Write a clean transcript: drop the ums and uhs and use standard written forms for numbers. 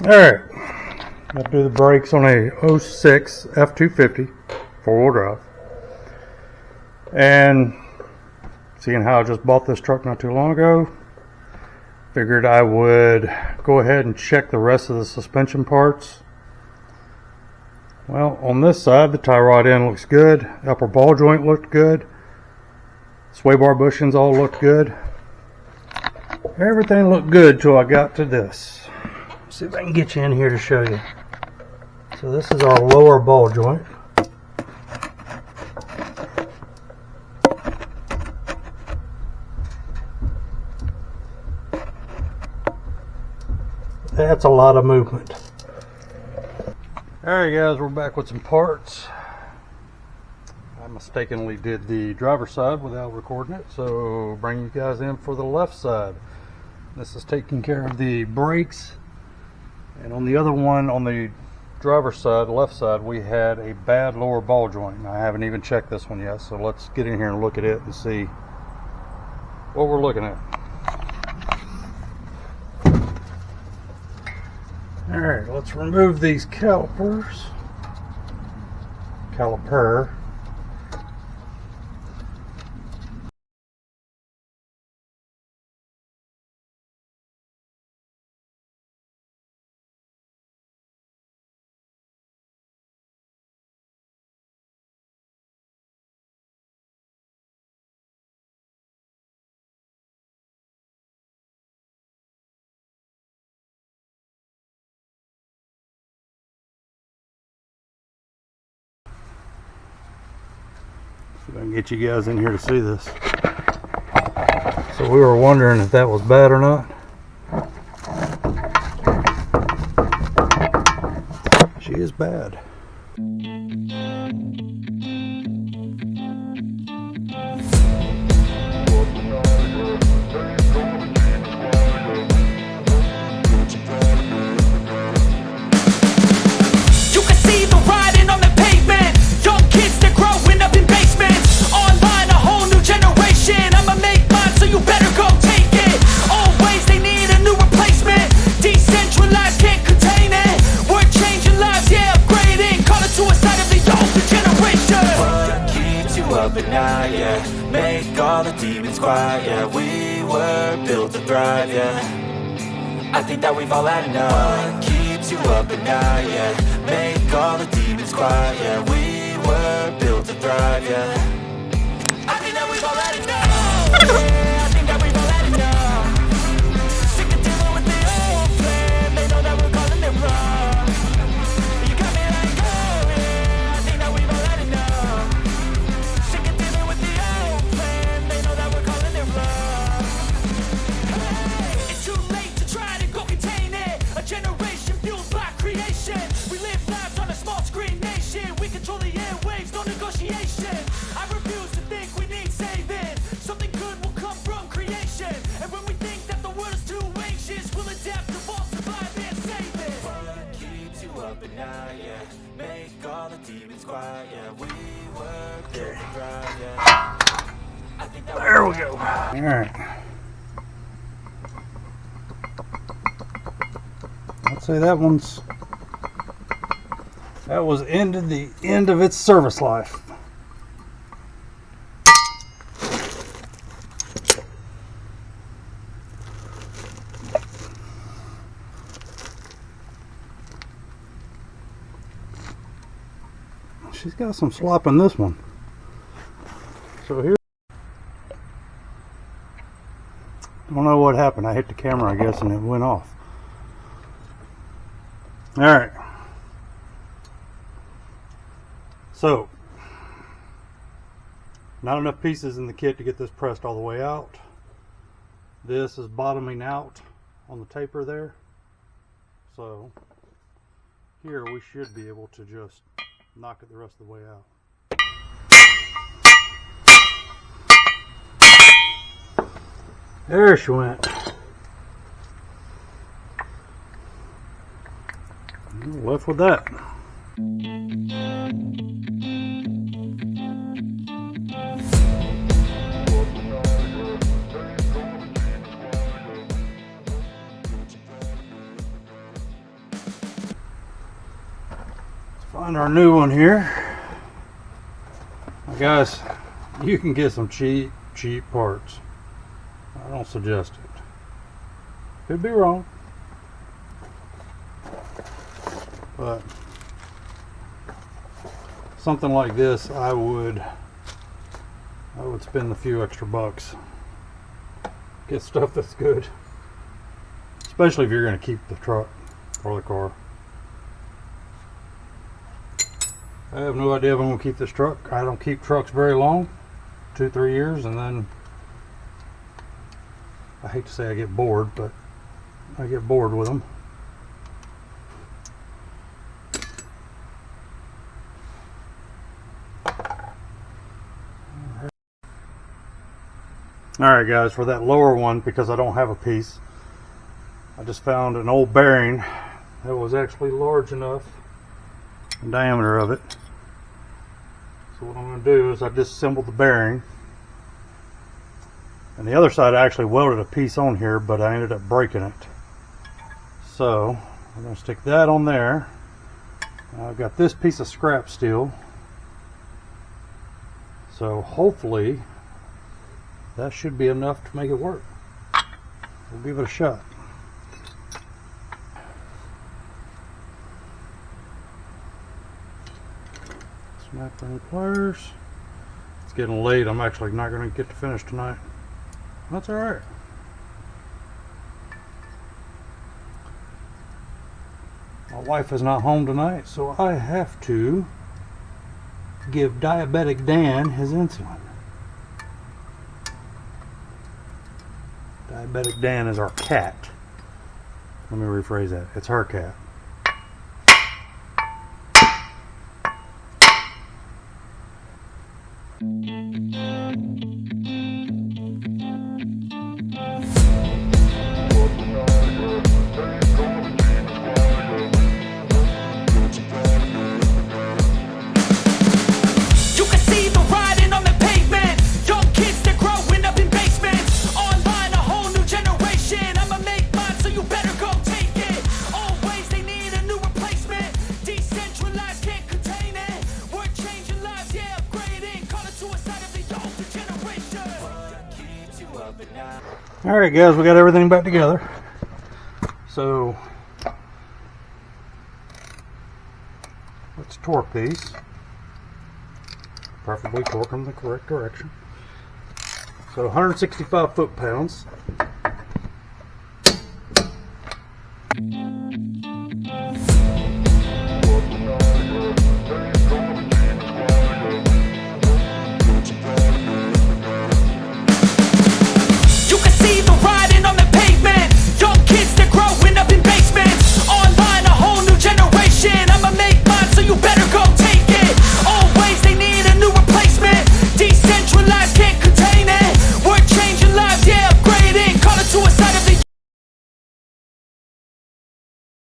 Alright, got to do the brakes on a 06 F250 4-wheel drive. And seeing how I just bought this truck not too long ago, figured I would go ahead and check the rest of the suspension parts. Well, on this side, the tie rod end looks good, upper ball joint looked good, sway bar bushings all looked good. Everything looked good till I got to this. See if I can get you in here to show you. So this is our lower ball joint. That's a lot of movement. Alright guys, we're back with some parts. I mistakenly did the driver's side without recording it, so bring you guys in for the left side. This is taking care of the brakes. And on the other one, on the driver's side, left side, we had a bad lower ball joint. I haven't even checked this one yet, so let's get in here and look at it and see what we're looking at. Alright, let's remove these caliper. See if I can get you guys in here to see this. So we were wondering if that was bad or not. She is bad. Make all the demons quiet, yeah. We were built to thrive, yeah. I think that we've all had enough. What keeps you up at night, yeah. Make all the demons quiet, yeah. We were built to thrive, yeah. I think that we've all had enough. Yeah, I think that we've all had enough. Sick of dealing with the old plan. They know that we're calling it wrong. You got me like, oh yeah, I think that we've all had enough. Sick of dealing with the old plan. They know that we're calling it wrong. Hey, it's too late to try to go contain it. A generation fueled by creation. We live lives on a small screen nation. We control the airwaves, no negotiation. I refuse to think we need saving. Something good will come from creation. And when we think that the world is too anxious, we'll adapt, evolve, survive, and save it. What keeps you up at night, yeah. Make all the demons quiet, yeah. We were built to thrive, yeah. I think that There we go. Alright. I'd say that was the end of its service life. She's got some slop in this one. So here, I don't know what happened. I hit the camera, I guess, and it went off. Alright. So, not enough pieces in the kit to get this pressed all the way out. This is bottoming out on the taper there. So, here we should be able to just knock it the rest of the way out. There she went. Left with that. find our new one here. Now guys, you can get some cheap parts. I don't suggest it. Could be wrong, but something like this, I would spend a few extra bucks. Get stuff that's good, especially if you're going to keep the truck or the car. I have no idea if I'm going to keep this truck. I don't keep trucks very long, 2-3 years, and then I hate to say I get bored, but I get bored with them. Alright guys, for that lower one, because I don't have a piece, I just found an old bearing that was actually large enough in diameter of it. So what I'm going to do is I disassembled the bearing, and the other side I actually welded a piece on here, but I ended up breaking it. So I'm going to stick that on there. I've got this piece of scrap steel, so hopefully that should be enough to make it work. We'll give it a shot. Snap ring pliers. It's getting late. I'm actually not going to get to finish tonight. That's alright. My wife is not home tonight, so I have to give Diabetic Dan his insulin. Diabetic Dan is our cat. Let me rephrase that. It's her cat. Alright guys, we got everything back together. So let's torque these. Preferably torque them the correct direction. So 165 foot-pounds.